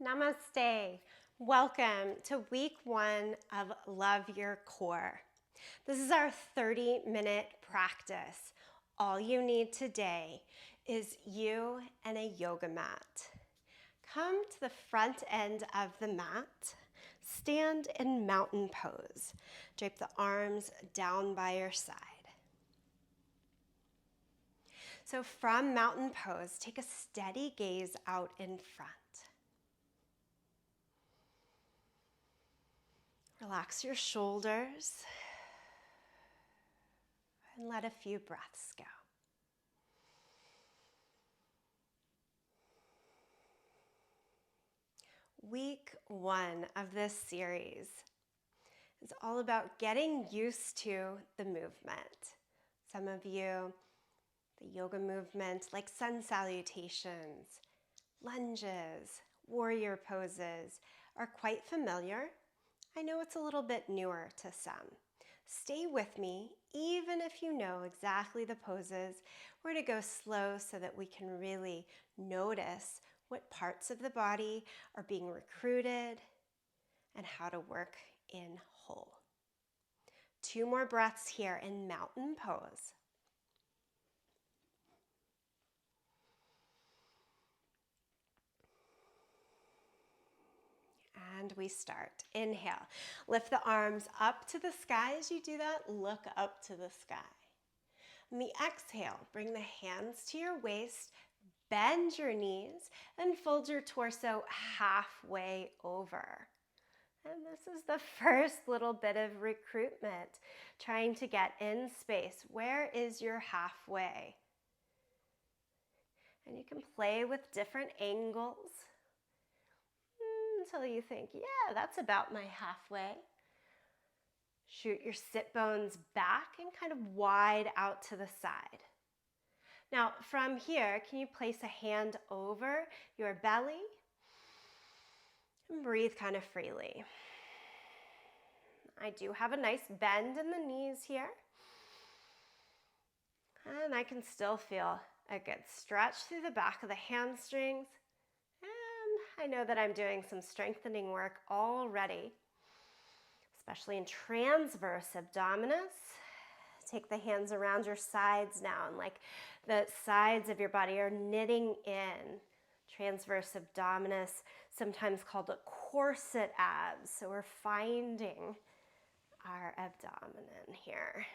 Namaste. Welcome to week 1 of Love Your Core. This is our 30-minute practice. All you need today is you and a yoga mat. Come to the front end of the mat. Stand in mountain pose. Drape the arms down by your side. So from mountain pose, take a steady gaze out in front. Relax your shoulders and let a few breaths go. Week 1 of this series is all about getting used to the movement. Some of you, the yoga movement like sun salutations, lunges, warrior poses are quite familiar. I know it's a little bit newer to some. Stay with me, even if you know exactly the poses. We're going to go slow so that we can really notice what parts of the body are being recruited and how to work in whole. 2 more breaths here in mountain pose. And we start. Inhale. Lift the arms up to the sky. As you do that, look up to the sky. On the exhale, bring the hands to your waist, bend your knees, and fold your torso halfway over. And this is the first little bit of recruitment, trying to get in space. Where is your halfway? And you can play with different angles until you think, yeah, that's about my halfway. Shoot your sit bones back and kind of wide out to the side. Now, from here, can you place a hand over your belly and breathe kind of freely? I do have a nice bend in the knees here. And I can still feel a good stretch through the back of the hamstrings. And I know that I'm doing some strengthening work already, especially in transverse abdominis. Take the hands around your sides now, and like the sides of your body are knitting in. Transverse abdominis, sometimes called a corset abs. So we're finding our abdomen here.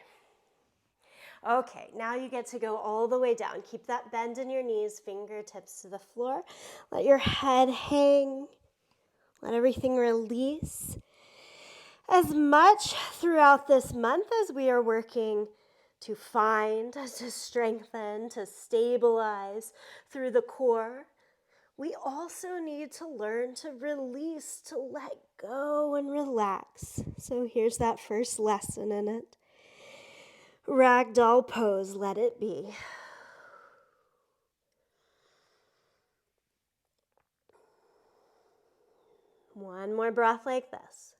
Okay, now you get to go all the way down. Keep that bend in your knees, fingertips to the floor. Let your head hang. Let everything release. As much throughout this month as we are working to find, to strengthen, to stabilize through the core, we also need to learn to release, to let go and relax. So here's that first lesson in it. Ragdoll pose, let it be. One more breath like this.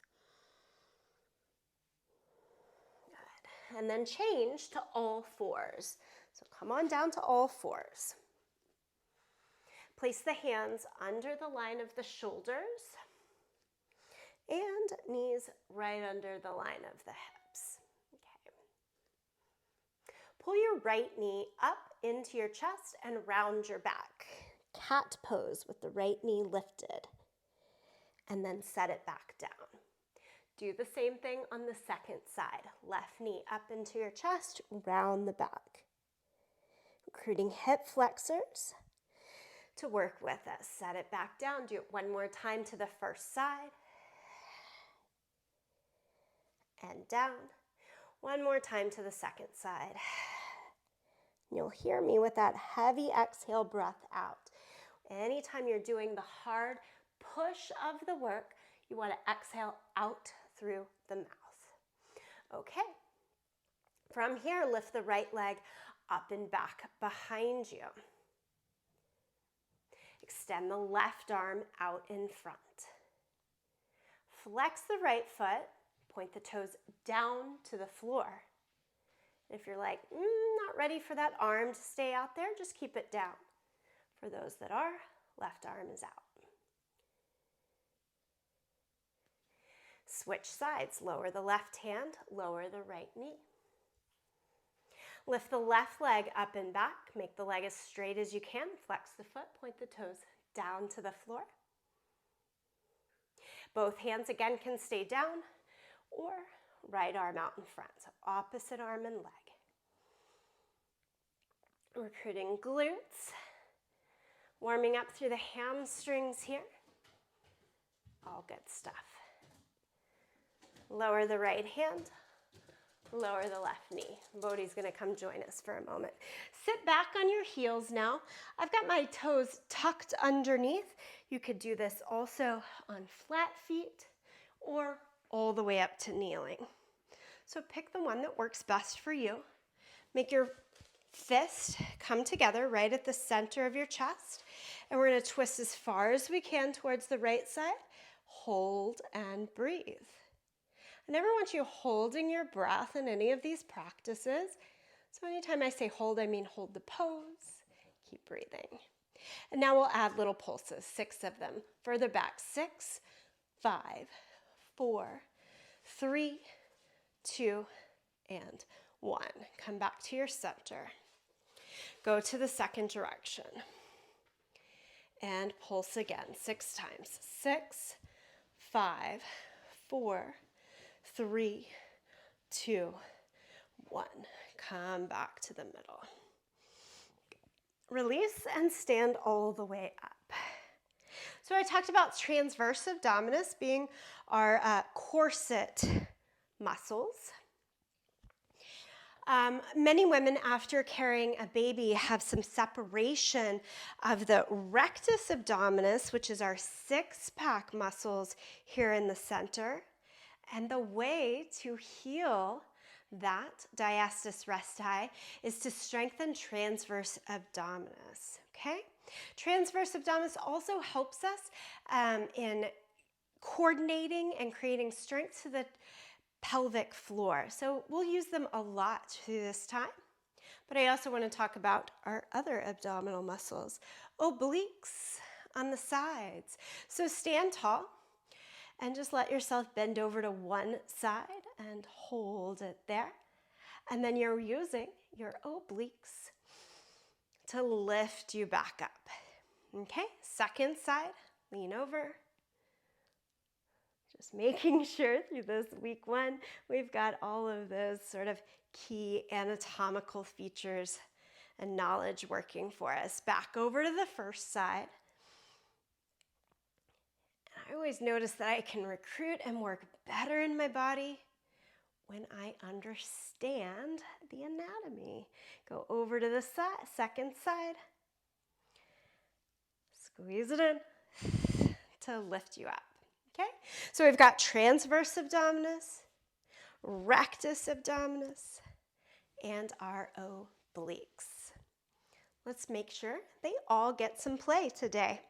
Good. And then change to all fours. So come on down to all fours. Place the hands under the line of the shoulders and knees right under the line of the hips. Okay. Pull your right knee up into your chest and round your back. Cat pose with the right knee lifted. And then set it back down. Do the same thing on the second side. Left knee up into your chest, round the back. Recruiting hip flexors to work with us. Set it back down. Do it one more time to the first side. And down. One more time to the second side. You'll hear me with that heavy exhale breath out. Anytime you're doing the hard push of the work, you want to exhale out through the mouth. Okay. From here, lift the right leg up and back behind you. Extend the left arm out in front. Flex the right foot, point the toes down to the floor. If you're like, not ready for that arm to stay out there, just keep it down. For those that are, left arm is out. Switch sides. Lower the left hand, lower the right knee. Lift the left leg up and back. Make the leg as straight as you can. Flex the foot, point the toes down to the floor. Both hands again can stay down, or right arm out in front. So opposite arm and leg. Recruiting glutes. Warming up through the hamstrings here. All good stuff. Lower the right hand. Lower the left knee. Bodhi's going to come join us for a moment. Sit back on your heels now. I've got my toes tucked underneath. You could do this also on flat feet or all the way up to kneeling. So pick the one that works best for you. Make your fist come together right at the center of your chest. And we're going to twist as far as we can towards the right side. Hold and breathe. I never want you holding your breath in any of these practices. So anytime I say hold, I mean hold the pose. Keep breathing. And now we'll add little pulses, 6 of them. Further back, 6, 5, 4, 3, 2, and 1. Come back to your center. Go to the second direction. And pulse again, 6 times. 6, 5, 4, 3, 2, 1. Come back to the middle. Release and stand all the way up. So I talked about transverse abdominis being our corset muscles. Many women after carrying a baby have some separation of the rectus abdominis, which is our 6-pack muscles here in the center. And the way to heal that diastasis resti is to strengthen transverse abdominis, okay? Transverse abdominis also helps us in coordinating and creating strength to the pelvic floor. So we'll use them a lot through this time. But I also want to talk about our other abdominal muscles, obliques on the sides. So stand tall and just let yourself bend over to one side and hold it there. And then you're using your obliques to lift you back up. Okay, second side, lean over. Just making sure through this week 1, we've got all of those sort of key anatomical features and knowledge working for us. Back over to the first side. And I always notice that I can recruit and work better in my body when I understand the anatomy. Go over to the second side. Squeeze it in to lift you up. Okay, so we've got transverse abdominis, rectus abdominis, and our obliques. Let's make sure they all get some play today.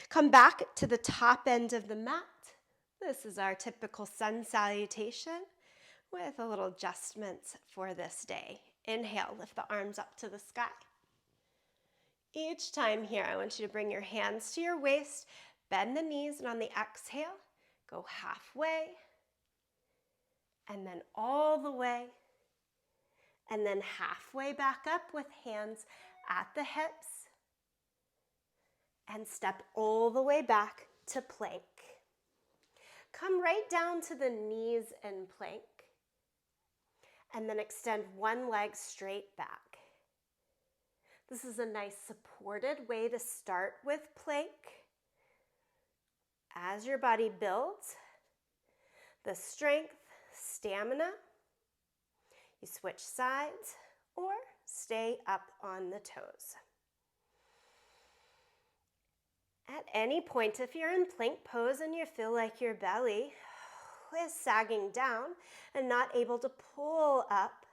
Come back to the top end of the mat. This is our typical sun salutation with a little adjustments for this day. Inhale, lift the arms up to the sky. Each time here, I want you to bring your hands to your waist, bend the knees, and on the exhale, go halfway, and then all the way, and then halfway back up with hands at the hips, and step all the way back to plank. Come right down to the knees in plank, and then extend one leg straight back. This is a nice supported way to start with plank. As your body builds the strength, stamina, you switch sides or stay up on the toes. At any point, if you're in plank pose and you feel like your belly is sagging down and not able to pull up,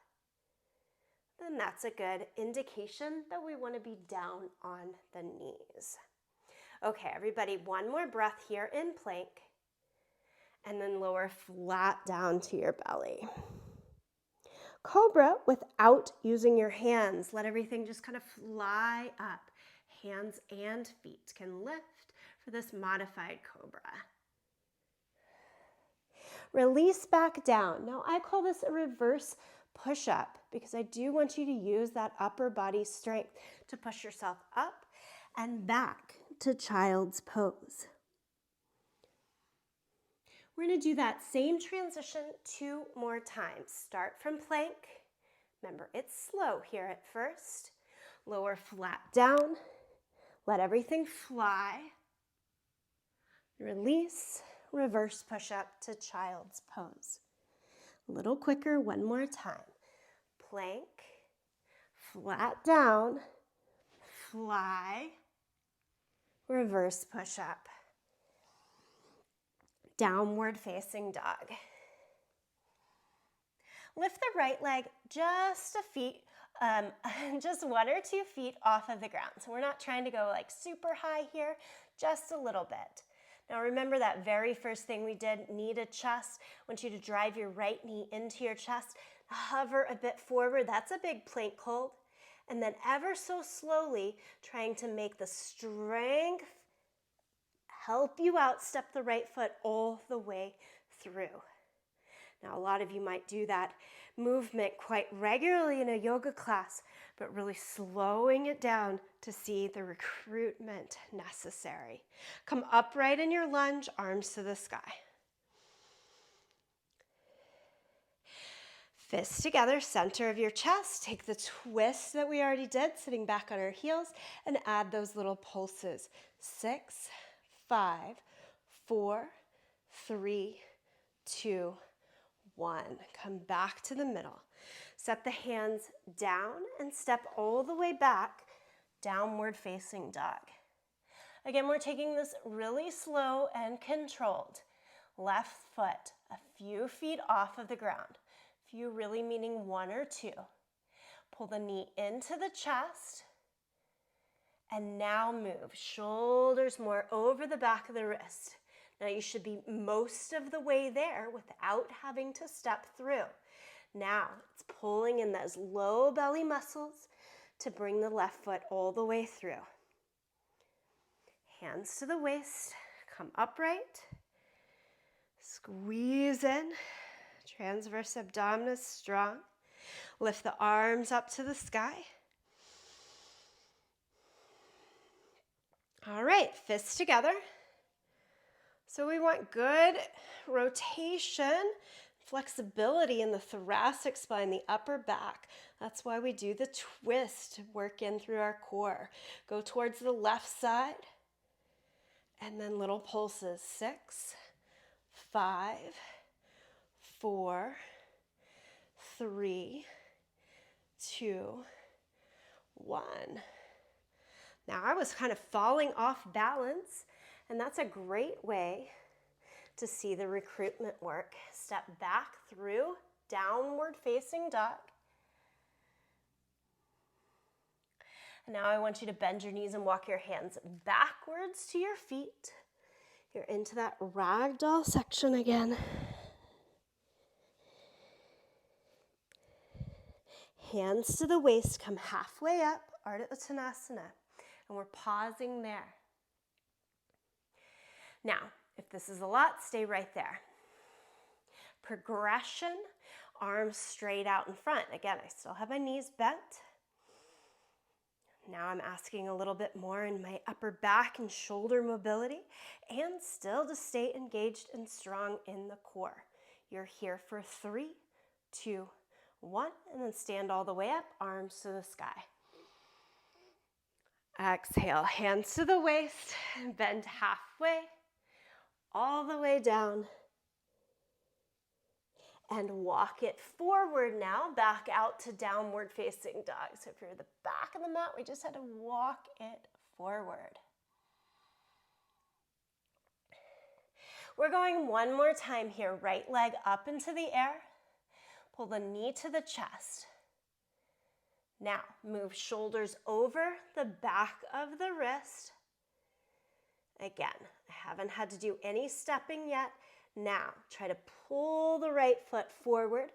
then that's a good indication that we want to be down on the knees. Okay, everybody, one more breath here in plank, and then lower flat down to your belly. Cobra without using your hands. Let everything just kind of fly up. Hands and feet can lift for this modified cobra. Release back down. Now I call this a reverse push-up because I do want you to use that upper body strength to push yourself up and back to child's pose. We're going to do that same transition 2 more times. Start from plank. Remember, it's slow here at first. Lower flat down. Let everything fly. Release, reverse push-up to child's pose. A little quicker, one more time. Plank, flat down, fly, reverse push-up. Downward facing dog. Lift the right leg just just 1 or 2 feet off of the ground. So we're not trying to go like super high here, just a little bit. Now remember that very first thing we did, knee to chest. I want you to drive your right knee into your chest, hover a bit forward. That's a big plank hold. And then ever so slowly, trying to make the strength help you out, step the right foot all the way through. Now, a lot of you might do that movement quite regularly in a yoga class, but really slowing it down to see the recruitment necessary. Come upright in your lunge, arms to the sky. Fists together, center of your chest. Take the twist that we already did, sitting back on our heels, and add those little pulses. 6, 5, 4, 3, 2, 1. Come back to the middle. Set the hands down and step all the way back, downward facing dog. Again, we're taking this really slow and controlled. Left foot a few feet off of the ground. Few really meaning 1 or 2. Pull the knee into the chest. And now move, shoulders more over the back of the wrist. Now you should be most of the way there without having to step through. Now it's pulling in those low belly muscles to bring the left foot all the way through. Hands to the waist, come upright. Squeeze in, transverse abdominis strong. Lift the arms up to the sky. All right, fists together. So we want good rotation, flexibility in the thoracic spine, the upper back. That's why we do the twist, work in through our core. Go towards the left side, and then little pulses. 6, 5, 4, 3, 2, 1. Now I was kind of falling off balance, and that's a great way to see the recruitment work. Step back through, downward facing dog. And now I want you to bend your knees and walk your hands backwards to your feet. You're into that ragdoll section again. Hands to the waist, come halfway up, Ardha Uttanasana. And we're pausing there. Now, if this is a lot, stay right there. Progression, arms straight out in front. Again, I still have my knees bent. Now I'm asking a little bit more in my upper back and shoulder mobility, and still to stay engaged and strong in the core. You're here for 3, 2, 1, and then stand all the way up, arms to the sky. Exhale, hands to the waist, and bend halfway, all the way down. And walk it forward now, back out to downward facing dog. So if you're at the back of the mat, we just had to walk it forward. We're going one more time here. Right leg up into the air. Pull the knee to the chest. Now, move shoulders over the back of the wrist. Again, I haven't had to do any stepping yet. Now, try to pull the right foot forward.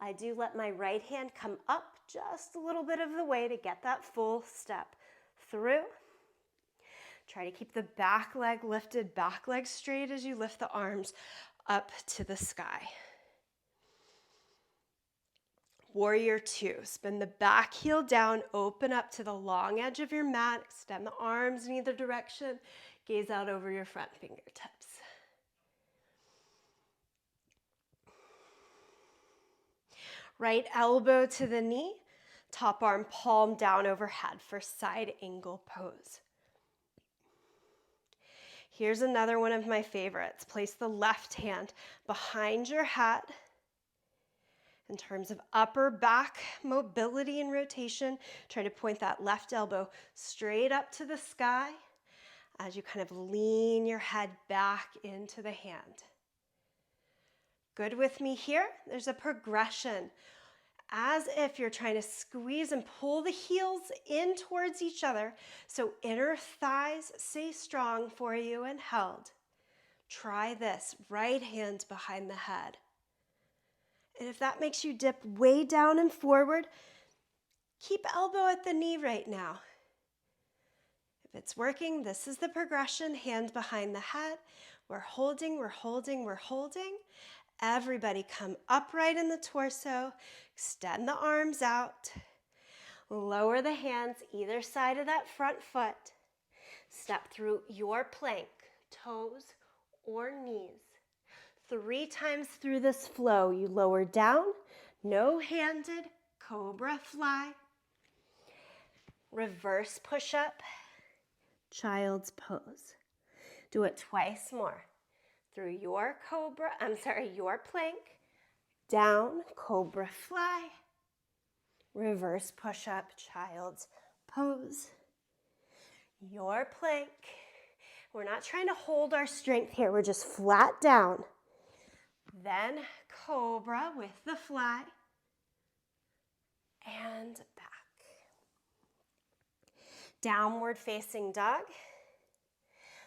I do let my right hand come up just a little bit of the way to get that full step through. Try to keep the back leg lifted, back leg straight as you lift the arms up to the sky. Warrior two, spin the back heel down, open up to the long edge of your mat, extend the arms in either direction, gaze out over your front fingertips. Right elbow to the knee, top arm palm down overhead for side angle pose. Here's another one of my favorites. Place the left hand behind your head. In terms of upper back mobility and rotation, try to point that left elbow straight up to the sky as you kind of lean your head back into the hand. Good with me here? There's a progression, as if you're trying to squeeze and pull the heels in towards each other so inner thighs stay strong for you and held. Try this, right hand behind the head. And if that makes you dip way down and forward, keep elbow at the knee right now. If it's working, this is the progression, hand behind the head. We're holding, we're holding, we're holding. Everybody come upright in the torso, extend the arms out, lower the hands either side of that front foot. Step through your plank, toes or knees. 3 times through this flow, you lower down, no-handed, cobra fly, reverse push-up, child's pose. Do it twice more. Through your your plank, down, cobra fly, reverse push-up, child's pose. Your plank. We're not trying to hold our strength here. We're just flat down. Then cobra with the fly and back. Downward facing dog.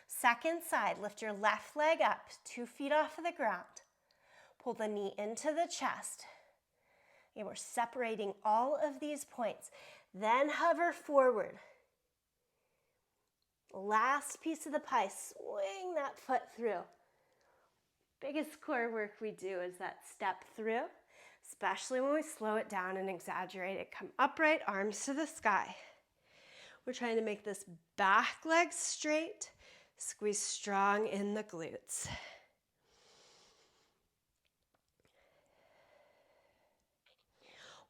Second side, lift your left leg up, 2 feet off of the ground. Pull the knee into the chest. And we're separating all of these points. Then hover forward. Last piece of the pie, swing that foot through. Biggest core work we do is that step through, especially when we slow it down and exaggerate it. Come upright, arms to the sky. We're trying to make this back leg straight, squeeze strong in the glutes.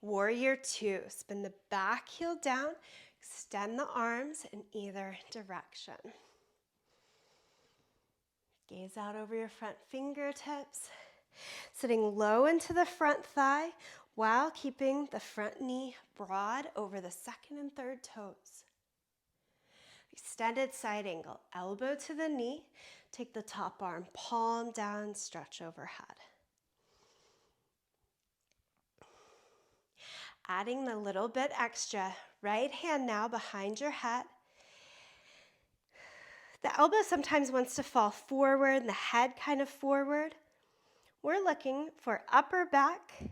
Warrior two, spin the back heel down, extend the arms in either direction. Gaze out over your front fingertips, sitting low into the front thigh while keeping the front knee broad over the second and third toes. Extended side angle, elbow to the knee, take the top arm, palm down, stretch overhead. Adding the little bit extra, right hand now behind your head. The elbow sometimes wants to fall forward and the head kind of forward. We're looking for upper back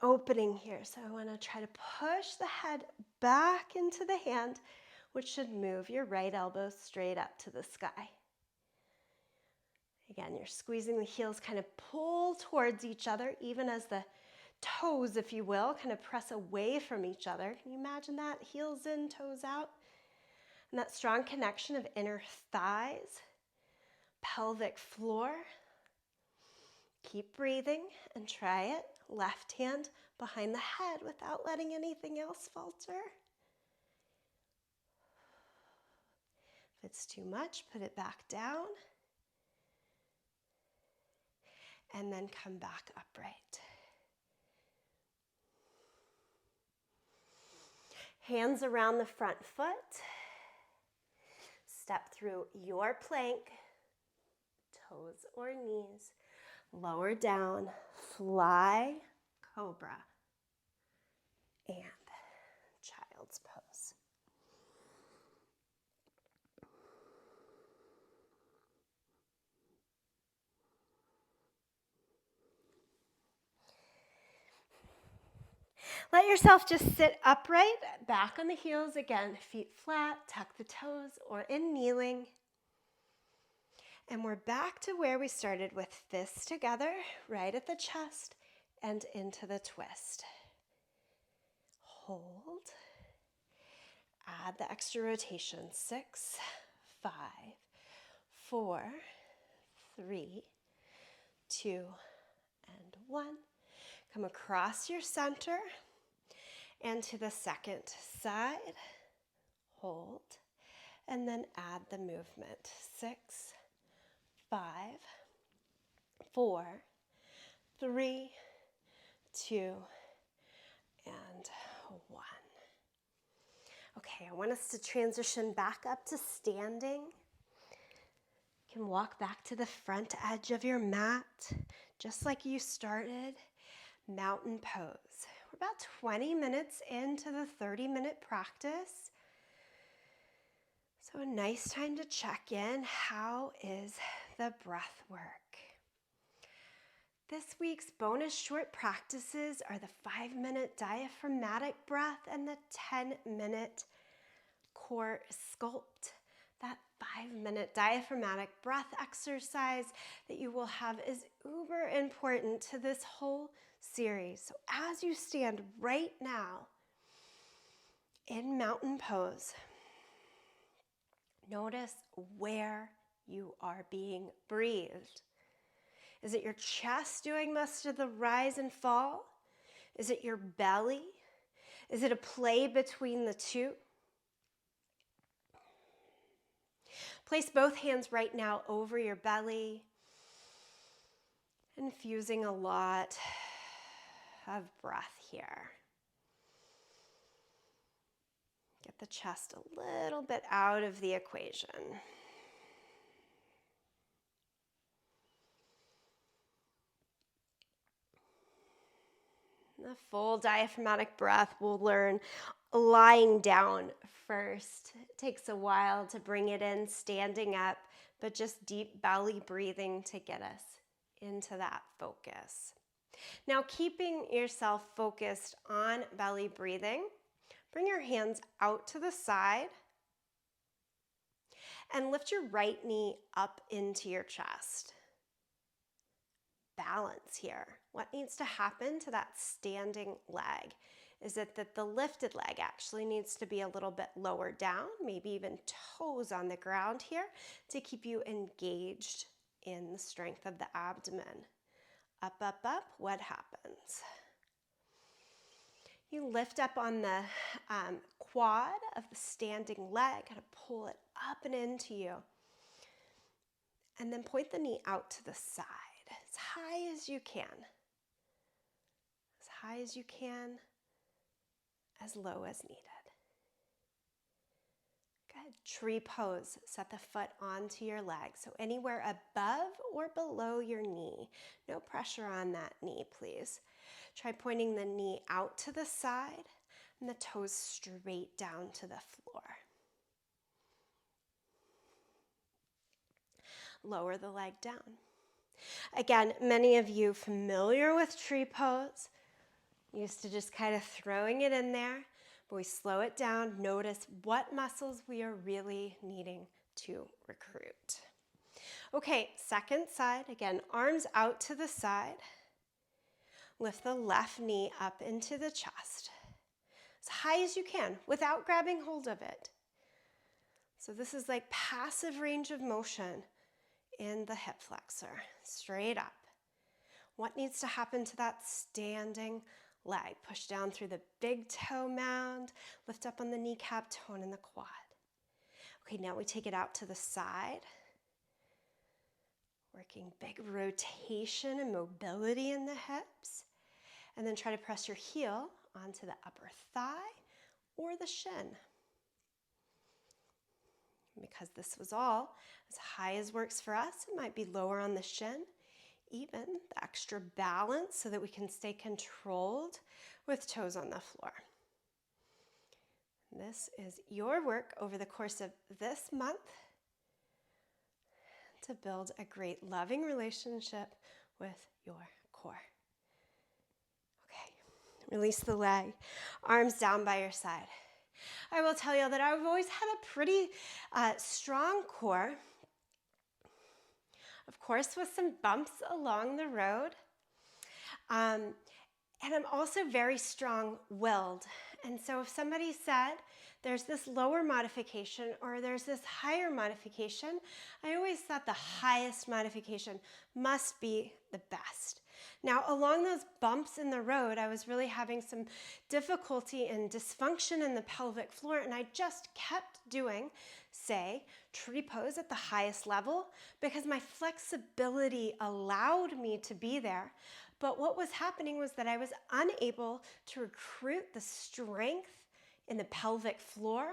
opening here. So I want to try to push the head back into the hand, which should move your right elbow straight up to the sky. Again, you're squeezing the heels, kind of pull towards each other, even as the toes, if you will, kind of press away from each other. Can you imagine that? Heels in, toes out. And that strong connection of inner thighs, pelvic floor. Keep breathing and try it. Left hand behind the head without letting anything else falter. If it's too much, put it back down. And then come back upright. Hands around the front foot. Step through your plank, toes or knees. Lower down, fly, cobra, and child's pose. Let yourself just sit upright, back on the heels again, feet flat, tuck the toes or in kneeling. And we're back to where we started with fists together, right at the chest and into the twist. Hold. Add the extra rotation. 6, 5, 4, 3, 2, and 1. Come across your center and to the second side. Hold. And then add the movement. 6, 5, 4, 3, 2, and 1. Okay, I want us to transition back up to standing. You can walk back to the front edge of your mat, just like you started. Mountain pose. We're about 20 minutes into the 30-minute practice. So a nice time to check in. How is the breath work? This week's bonus short practices are the 5-minute diaphragmatic breath and the 10-minute core sculpt. That 5-minute diaphragmatic breath exercise that you will have is uber important to this whole series. So as you stand right now in mountain pose, notice where you are being breathed. Is it your chest doing most of the rise and fall? Is it your belly? Is it a play between the two? Place both hands right now over your belly, infusing a lot of breath here. Get the chest a little bit out of the equation. The full diaphragmatic breath we'll learn lying down first. It takes a while to bring it in standing up, but just deep belly breathing to get us into that focus. Now, keeping yourself focused on belly breathing, bring your hands out to the side and lift your right knee up into your chest. Balance here. What needs to happen to that standing leg? Is it that the lifted leg actually needs to be a little bit lower down, maybe even toes on the ground here to keep you engaged in the strength of the abdomen? Up, up, up, what happens? You lift up on the quad of the standing leg, kind of pull it up and into you. And then point the knee out to the side, as high as you can. As high as you can, as low as needed. Good. Tree pose. Set the foot onto your leg. So anywhere above or below your knee. No pressure on that knee, please. Try pointing the knee out to the side and the toes straight down to the floor. Lower the leg down. Again, many of you familiar with tree pose, used to just kind of throwing it in there, but we slow it down. Notice what muscles we are really needing to recruit. Okay, second side. Again, arms out to the side. Lift the left knee up into the chest as high as you can without grabbing hold of it. So this is like passive range of motion in the hip flexor, straight up. What needs to happen to that standing leg? Push down through the big toe mound, lift up on the kneecap, tone in the quad. Okay, now we take it out to the side. Working big rotation and mobility in the hips. And then try to press your heel onto the upper thigh or the shin. Because this was all as high as works for us, it might be lower on the shin. Even the extra balance so that we can stay controlled with toes on the floor. This is your work over the course of this month to build a great loving relationship with your core. Okay, release the leg, arms down by your side. I will tell you that I've always had a pretty strong core. of course with some bumps along the road. And I'm also very strong-willed. And so if somebody said there's this lower modification or there's this higher modification, I always thought the highest modification must be the best. Now, along those bumps in the road, I was really having some difficulty and dysfunction in the pelvic floor, and I just kept doing, say, tree pose at the highest level because my flexibility allowed me to be there. But what was happening was that I was unable to recruit the strength in the pelvic floor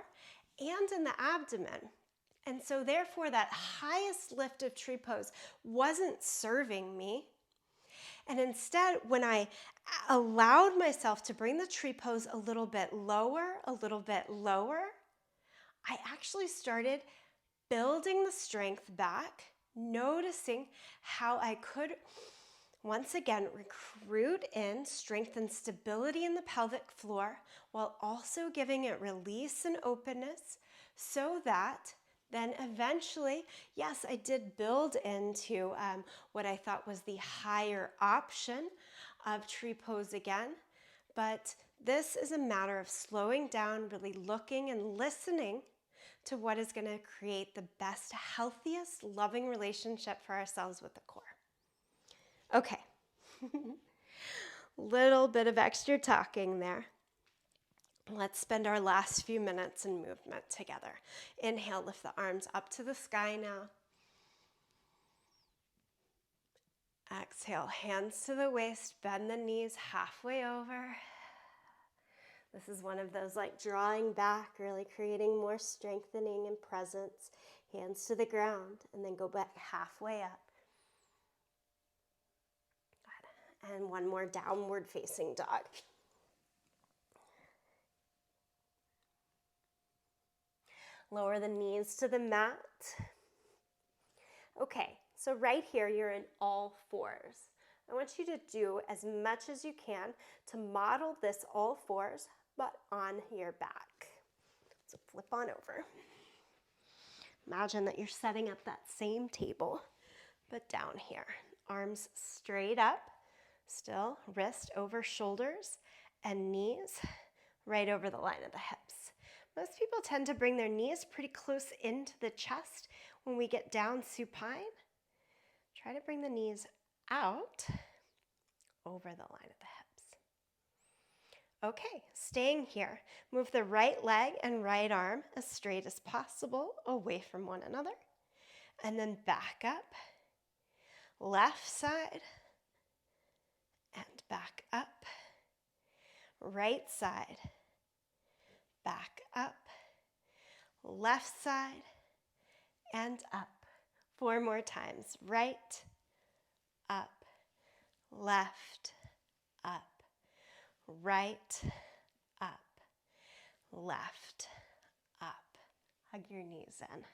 and in the abdomen. And so therefore that highest lift of tree pose wasn't serving me. And instead, when I allowed myself to bring the tree pose a little bit lower, I actually started building the strength back, noticing how I could once again recruit in strength and stability in the pelvic floor while also giving it release and openness, so that then eventually, yes, I did build into what I thought was the higher option of tree pose again. But this is a matter of slowing down, really looking and listening to what is going to create the best, healthiest, loving relationship for ourselves with the core. Okay, little bit of extra talking there. Let's spend our last few minutes in movement together. Inhale, lift the arms up to the sky now. Exhale, hands to the waist, bend the knees halfway over. This is one of those like drawing back, really creating more strengthening and presence. Hands to the ground, and then go back halfway up. Good. And one more downward facing dog. Lower the knees to the mat. Okay, so right here you're in all fours. I want you to do as much as you can to model this all fours, but on your back. So flip on over. Imagine that you're setting up that same table, but down here. Arms straight up, still wrist over shoulders, and knees right over the line of the hips. Most people tend to bring their knees pretty close into the chest when we get down supine. Try to bring the knees out over the line of the hips. Okay, staying here. Move the right leg and right arm as straight as possible away from one another. And then back up. Left side and back up. Right side. Back up, left side, and up. 4 more times. Right, up, left, up, right, up, left, up. Hug your knees in.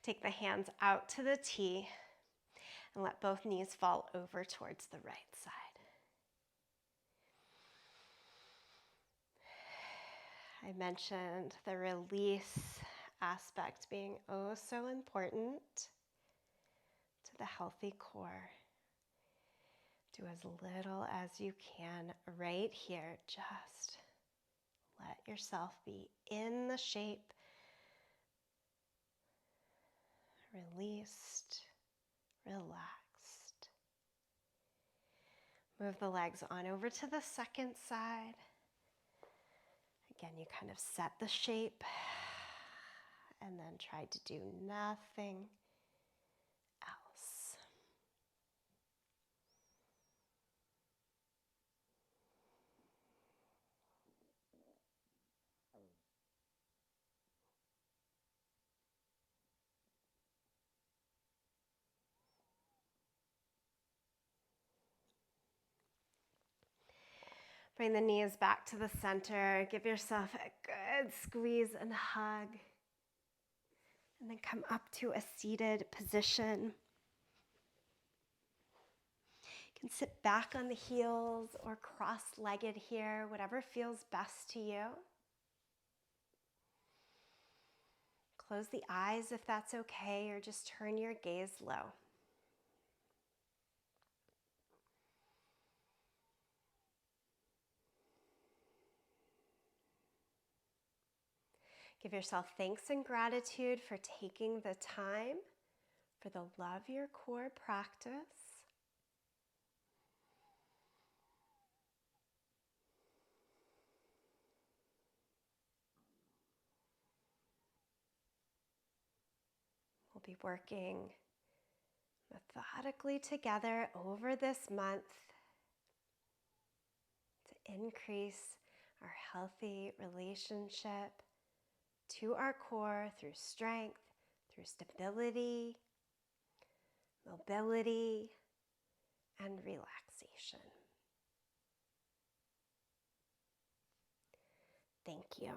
Take the hands out to the T and let both knees fall over towards the right side. I mentioned the release aspect being oh so important to the healthy core. Do as little as you can right here. Just let yourself be in the shape, released, relaxed. Move the legs on over to the second side. Again, you kind of set the shape and then try to do nothing else. Bring the knees back to the center. Give yourself a good squeeze and hug. And then come up to a seated position. You can sit back on the heels or cross-legged here, whatever feels best to you. Close the eyes if that's okay, or just turn your gaze low. Give yourself thanks and gratitude for taking the time for the Love Your Core practice. We'll be working methodically together over this month to increase our healthy relationship to our core through strength, through stability, mobility, and relaxation. Thank you.